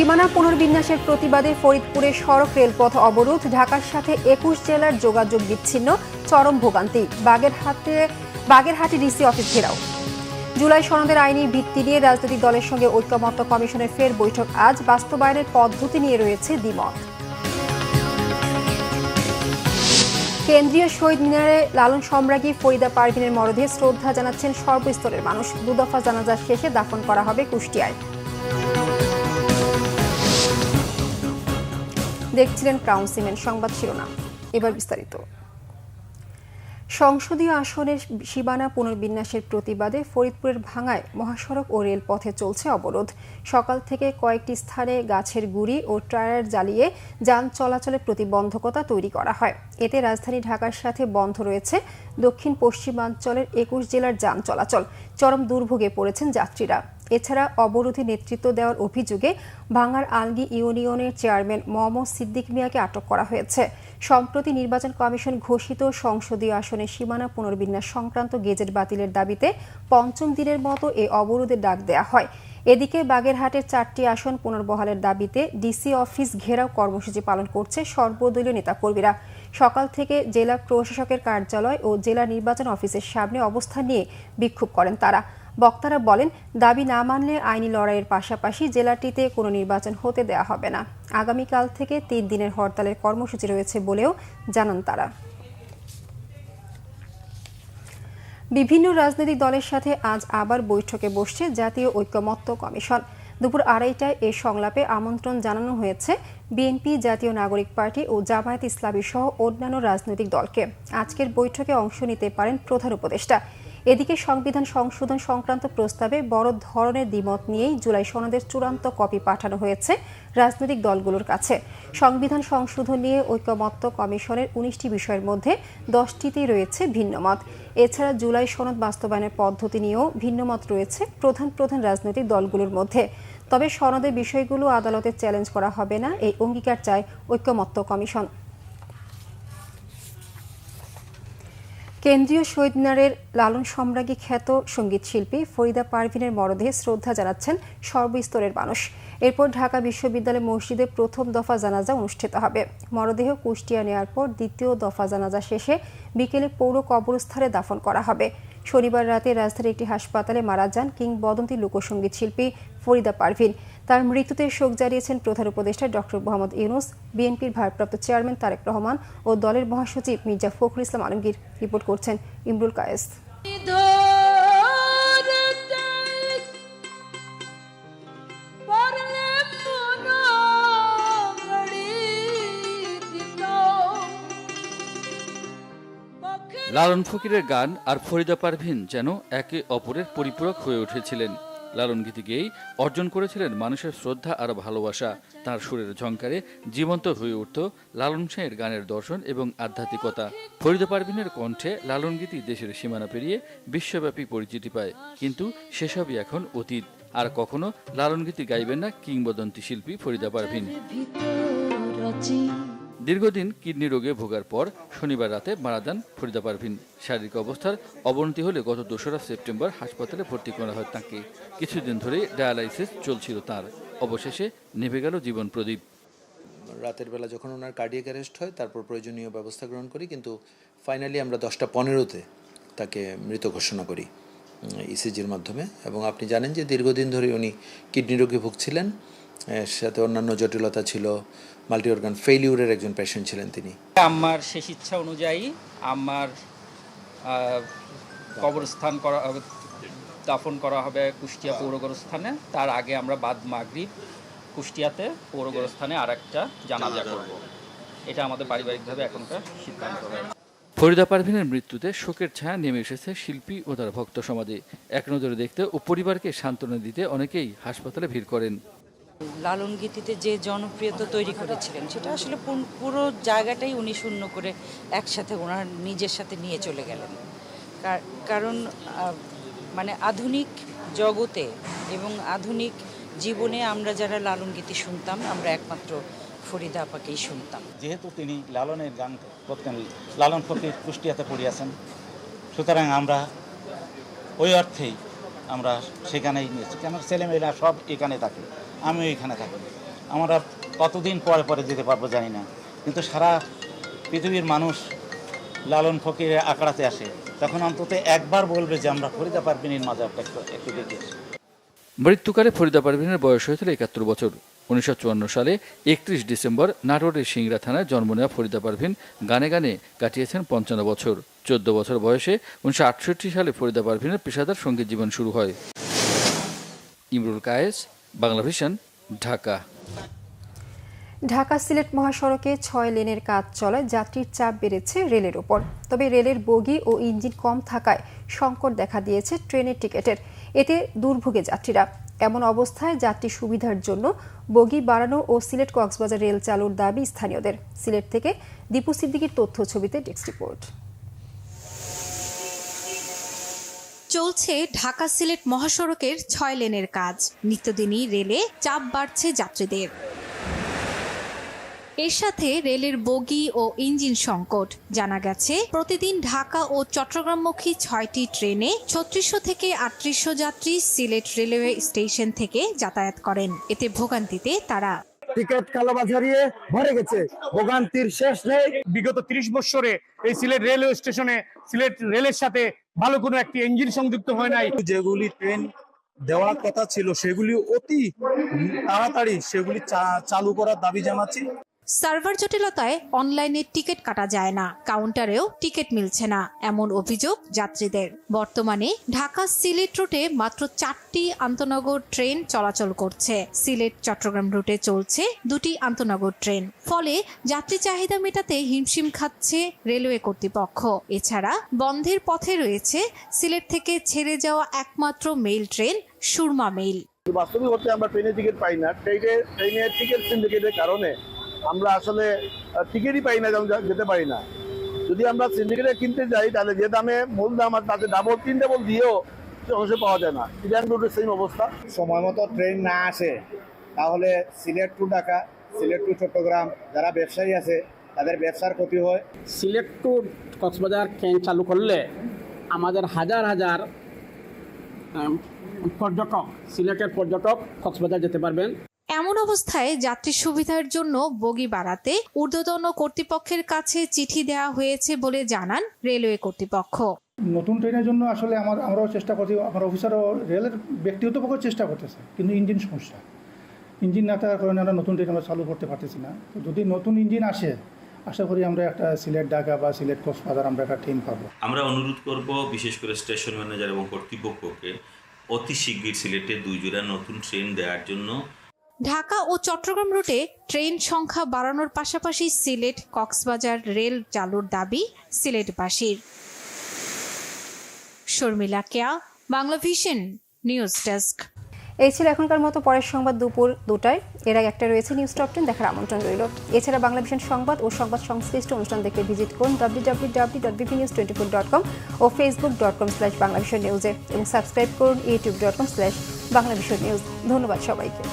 সীমানা পুনর্বিন্যাসের প্রতিবাদে ফরিদপুরে সড়ক রেলপথ অবরোধ, ঢাকার সাথে ২১ জেলার যোগাযোগ বিচ্ছিন্ন, চরম ভোগান্তি। বাগেরহাটে ডিসি অফিস ঘেরাও। জুলাই সনদের আইনি ভিত্তি নিয়ে রাজনৈতিক দলের সঙ্গে ঐকমত্য কমিশনের ফের বৈঠক আজ, বাস্তবায়নের পদ্ধতি নিয়ে রয়েছে দ্বিমত। কেন্দ্রীয় শহীদ মিনারে লালন সম্রাজ্ঞী ফরিদা পারভীনের মরদেহে শ্রদ্ধা জানাচ্ছেন সর্বস্তরের মানুষ। দুদফা জানাজা শেষে দাফন করা হবে কুষ্টিয়ায়। দেখছিলেন ক্রাউন সিমেন্ট সংবাদ শিরোনাম, এবার বিস্তারিত। সংসদীয় আসনের সীমানা পুনর্বিন্যাসের প্রতিবাদে ফরিদপুরের ভাঙ্গায় মহাসড়ক ও রেলপথে চলছে অবরোধ। সকাল থেকে কয়েকটি স্থানে গাছের গুঁড়ি ও টায়ার জ্বালিয়ে যান চলাচলে প্রতিবন্ধকতা তৈরি করা হয়। এতে রাজধানী ঢাকার সাথে বন্ধ রয়েছে দক্ষিণ পশ্চিমাঞ্চলের ২১ জেলার যান চলাচল। চরম দুর্ভোগে পড়েছেন যাত্রীরা। এছাড়া অবরোধে নেতৃত্ব দেওয়ার অভিযোগে ভাঙ্গার আলগী ইউনিয়নের চেয়ারম্যান মোহাম্মদ সিদ্দিক মিয়াকে আটক করা হয়েছে। সম্প্রতি নির্বাচন কমিশন ঘোষিত সংসদীয় আসনের সীমানা পুনর্বিন্যাস সংক্রান্ত গেজেট বাতিলের দাবিতে পঞ্চম দিনের মতো এ অবরোধের ডাক দেওয়া হয়। এদিকে বাগেরহাটের ৪টি আসন পুনর্বহালের দাবিতে ডিসি অফিস ঘেরাও কর্মসূচি পালন করছে সর্বদলীয় নেতাকর্মীরা। সকাল থেকে জেলা প্রশাসকের কার্যালয় ও জেলা নির্বাচন অফিসের সামনে অবস্থান নিয়ে বিক্ষোভ করেন তারা। বক্তারা বলেন, দাবি না মানলে আইনি লড়াইয়ের পাশাপাশি জেলাটিতে কোনো নির্বাচন হতে দেওয়া হবে না। আগামীকাল থেকে ৩ দিনের হরতালের কর্মসূচি রয়েছে বলেও জানান তারা। বিভিন্ন রাজনৈতিক দলের সাথে আজ আবার বৈঠকে বসছে জাতীয় ঐকমত্য কমিশন। দুপুর ২:৩০টায় এ সংলাপে আমন্ত্রণ জানানো হয়েছে বিএনপি, জাতীয় নাগরিক পার্টি ও জামায়াতে ইসলামী সহ অন্যান্য রাজনৈতিক দলকে। আজকের বৈঠকে অংশ নিতে পারেন প্রধান উপদেষ্টা। এদিকে সংবিধান সংশোধন সংক্রান্ত প্রস্তাবে বড় ধরনের দ্বিমত নিয়েই জুলাই সনদের চূড়ান্ত কপি পাঠানো হয়েছে রাজনৈতিক দলগুলোর কাছে। সংবিধান সংশোধন নিয়ে ঐকমত্য কমিশনের ১৯টি বিষয়ের মধ্যে 10টিতেই রয়েছে ভিন্নমত। এছাড়া জুলাই সনদ বাস্তবায়নের পদ্ধতি নিয়েও ভিন্নমত রয়েছে প্রধান রাজনৈতিক দলগুলোর মধ্যে। তবে সনদের বিষয়গুলো আদালতে চ্যালেঞ্জ করা হবে না, এই অঙ্গীকার চায় ঐকমত্য কমিশন। কেন্দ্রীয় শহীদ মিনারের লালন সম্রাজ্ঞী খ্যাত সঙ্গীত শিল্পী ফরিদা পারভীনের মরদেহে শ্রদ্ধা জানাচ্ছেন সর্বস্তরের মানুষ। এরপর ঢাকা বিশ্ববিদ্যালয় মসজিদে প্রথম দফা জানাজা অনুষ্ঠিত হবে। মরদেহ কুষ্টিয়া নেওয়ার পর দ্বিতীয় দফা জানাজা শেষে বিকেলে পৌর কবরস্থানে দাফন করা হবে। শনিবার রাতে রাজধানীর একটি হাসপাতালে মারা যান কিংবদন্তি লোকসঙ্গীত শিল্পী ফরিদা পারভীন। তার মৃত্যুতে শোক জানিয়েছেন প্রধান উপদেষ্টা ডক্টর মোহাম্মদ ইউনূস, বিএনপির ভারপ্রাপ্ত চেয়ারম্যান তারেক রহমান ও দলের মহাসচিব মির্জা ফখরুল ইসলাম আলমগীর। রিপোর্ট করছেন ইমরুল কায়েস। লালন ফকিরের গান আর ফরিদা পারভীন যেন একে অপরের পরিপূরক হয়ে উঠেছিলেন। লালন গীতি গেয়েই অর্জন করেছিলেন মানুষের শ্রদ্ধা আর ভালোবাসা। তার সুরের ঝংকারে জীবন্ত হয়ে উঠত লালন শাহের গানের দর্শন এবং আধ্যাত্মিকতা। ফরিদা পারভীনের কণ্ঠে লালন গীতি দেশের সীমানা পেরিয়ে বিশ্বব্যাপী পরিচিতি পায়। কিন্তু সেসবই এখন অতীত। আর কখনো লালন গীতি গাইবেন না কিংবদন্তি শিল্পী ফরিদা পারভীন। দীর্ঘদিন কিডনি রোগে ভোগার পর শনিবার রাতে মারা যান ফরিদা পারভীন। শারীরিক অবস্থার অবনতি হলে গত ২রা সেপ্টেম্বর হাসপাতালে ভর্তি করা হয় তাঁকে। কিছুদিন ধরেই ডায়ালাইসিস চলছিল তাঁর। অবশেষে নিভে গেল জীবন প্রদীপ। রাতের বেলা যখন ওনার কার্ডিয়াক অ্যারেস্ট হয়, তারপর প্রয়োজনীয় ব্যবস্থা গ্রহণ করি, কিন্তু ফাইনালি আমরা 10:15-তে তাকে মৃত ঘোষণা করি ইসিজির মাধ্যমে। এবং আপনি জানেন যে দীর্ঘদিন ধরে উনি কিডনি রোগে ভুগছিলেন, সাথে অন্যান্য জটিলতা ছিল, মাল্টি অর্গান ফেইলিউরের একজন পেশেন্ট ছিলেন তিনি। আমার শেষ ইচ্ছা অনুযায়ী আমার কবরস্থান দাফন করা হবে কুষ্টিয়া পৌর গোরস্থানে। তার আগে আমরা বাদ মাগরিব কুষ্টিয়াতে পৌর গোরস্থানে আরেকটা জানাজা করব। এটা আমাদের পারিবারিকভাবে এখনকার সিদ্ধান্ত। ফরিদা পারভীনের মৃত্যুতে শোকের ছায়া নেমে এসেছে শিল্পী ও তার ভক্ত সমাজে। এক নজরে দেখতে ও পরিবারকে সান্ত্বনা দিতে অনেকেই হাসপাতালে ভিড় করেন। লালন গীতিতে যে জনপ্রিয়তা তৈরি করেছিলেন, সেটা আসলে পুরো জায়গাটাই উনি শূন্য করে একসাথে ওনার নিজের সাথে নিয়ে চলে গেলেন। কারণ মানে আধুনিক জগতে এবং আধুনিক জীবনে আমরা যারা লালন গীতি শুনতাম, আমরা একমাত্র ফরিদা আপাকেই শুনতাম। যেহেতু তিনি লালনের গান করতেন, লালন ফকির কুষ্টিয়াতে পড়িয়াছেন, সুতরাং আমরা ওই অর্থেই আমরা সেখানেই নিয়েছি। কেন ছেলেমেয়েরা সব এখানে থাকে, আমিও এখানে থাকি। আমরা কতদিন পরে পরে যেতে পারবো জানি না, কিন্তু সারা পৃথিবীর মানুষ লালন ফকিরের আখড়াতে আসে, তখন অন্তত একবার বলবে যে আমরা ফরিদা পারভিনের মাজারটা একটু দেখে আসি। মৃত্যুকালে ফরিদা পারভিনের বয়স হয়েছিল ৭১ বছর। ১৯৫৪ সালে ৩১ ডিসেম্বর নাটোরের সিংড়া থানায় জন্ম নেওয়া ফরিদা পারভিন গানে গানে কাটিয়েছেন ৫৫ বছর। ১৪ বছর বয়সে ১৯৬৮ সালে ফরিদা পারভিনের পেশাদার সঙ্গীত জীবন শুরু হয়। ইমরুল কায়েস, বাংলা ভিশন, ঢাকা। ঢাকা সিলেট মহাসড়কে ৬ লেনের কাজ চলায় যাত্রীর চাপ বেড়েছে রেলের ওপর। তবে রেলের বগি ও ইঞ্জিন কম থাকায় সংকট দেখা দিয়েছে ট্রেনের টিকিটের। এতে দুর্ভোগে যাত্রীরা। এমন অবস্থায় যাত্রী সুবিধার জন্য বগি বাড়ানো ও সিলেট কক্সবাজার রেল চালুর দাবি স্থানীয়দের। সিলেট থেকে দীপু সিদ্দিকীর তথ্য ছবিতে ডেস্ক রিপোর্ট। চলছে ঢাকা সিলেট মহাসড়কের ৬ লেনের কাজ। নিত্যদিনই রেলে চাপ বাড়ছে যাত্রীদের। এর সাথে রেলের বগি ও ইঞ্জিন সংকট। জানা গেছে প্রতিদিন ঢাকা ও চট্টগ্রামমুখী ৬টি ট্রেনে ৩৬০০ থেকে ৩৮০০ যাত্রী সিলেট রেলওয়ে স্টেশন থেকে যাতায়াত করেন। এতে ভোগান্তিতে তারা। টিকিট কালোবাজারিয়ে ভরে গেছে, ভোগান্তির শেষ নেই। বিগত ৩০ বছরে এই সিলেট রেলওয়ে স্টেশনে সিলেট রেলের সাথে ভালো কোনো একটি ইঞ্জিন সংযুক্ত হয় নাই। যেগুলি ট্রেন দেওয়ার কথা ছিল সেগুলি অতি তাড়াতাড়ি সেগুলি চালু করার দাবি জানাচ্ছি। সার্ভার জটিলতায় অনলাইনে টিকিট কাটা যায় না, কাউন্টারেও টিকিট মিলছে না, এমন অভিযোগ যাত্রীদের। বর্তমানে ঢাকা সিলেট রুটে মাত্র 4টি আন্তনগর ট্রেন চলাচল করছে। সিলেট চট্টগ্রাম রুটে চলছে 2টি আন্তনগর ট্রেন। ফলে যাত্রী চাহিদা মেটাতে হিমশিম খাচ্ছে রেলওয়ে কর্তৃপক্ষ। এছাড়া বন্ধের পথে রয়েছে সিলেট থেকে ছেড়ে যাওয়া একমাত্র মেইল ট্রেন সুরমা মেইল। বাস্তবিক অর্থে আমরা ট্রেনের টিকিট পাই না। ট্রেনের টিকিট সিন্ডিকেটের কারণে আমরা আসলে টিকিটই পাই না, যেতে পারি না। যদি আমরা সিন্ডিকেটে কিনতে যাই তাহলে যে দামে মূল দাম আর তাতে ডাবল 3 ডাবল দিয়েও অবশ্য পাওয়া যায় না। ইরান রুটের সেম অবস্থা। সময় মতো ট্রেন না আসে তাহলে সিলেট টু ঢাকা, সিলেট টু চট্টগ্রাম যারা ব্যবসায়ী আছে তাদের ব্যবসার ক্ষতি হয়। সিলেট টু কক্সবাজার ট্রেন চালু করলে আমাদের হাজার হাজার পর্যটক, সিলেটের পর্যটক কক্সবাজার যেতে পারবেন। এমন অবস্থায় যাত্রী সুবিধার জন্য বগি বাড়াতে ঊর্ধ্বতন কর্তৃপক্ষের কাছে চিঠি দেওয়া হয়েছে বলে জানান রেলওয়ে কর্তৃপক্ষ। নতুন ট্রেনের জন্য আসলে আমরাও চেষ্টা করছি, আমার অফিসারও রেলের ব্যক্তিগত পক্ষে চেষ্টা করতেছে, কিন্তু ইঞ্জিন সমস্যা। ইঞ্জিন না থাকার কারণে আমরা নতুন ট্রেন আমরা চালু করতে পারতেছি না। তো যদি নতুন ইঞ্জিন আসে, আশা করি আমরা একটা সিলেট ঢাকা বা সিলেট কক্সবাজার আমরা একটা ট্রেন পাবো। আমরা অনুরোধ করব বিশেষ করে স্টেশন ম্যানেজার এবং কর্তৃপক্ষকে অতি শীঘ্রই সিলেটে 2 জোড়া নতুন ট্রেন দেওয়ার জন্য। ঢাকা ও চট্টগ্রাম রুটে ট্রেন সংখ্যা বাড়ানোর পাশাপাশি সিলেট কক্সবাজার রেল চালুর দাবি সিলেটবাসীর। শর্মিলা কেয়া, বাংলা ভিশন, নিউজ ডেস্ক। এই ছিল এখনকার মতো। পরের সংবাদ দুপুর 2টায়। এর আগে একটা রয়েছে নিউজ টপ 10 দেখার আমন্ত্রণ রইল। এছাড়া বাংলা ভিশন সংবাদ ও সংবাদ সংশ্লিষ্ট অনুষ্ঠান দেখতে ভিজিট করুন www.bpnews24.com ও facebook.com/banglavisionnews এবং সাবস্ক্রাইব করুন youtube.com/banglavisionnews। ধন্যবাদ সবাইকে।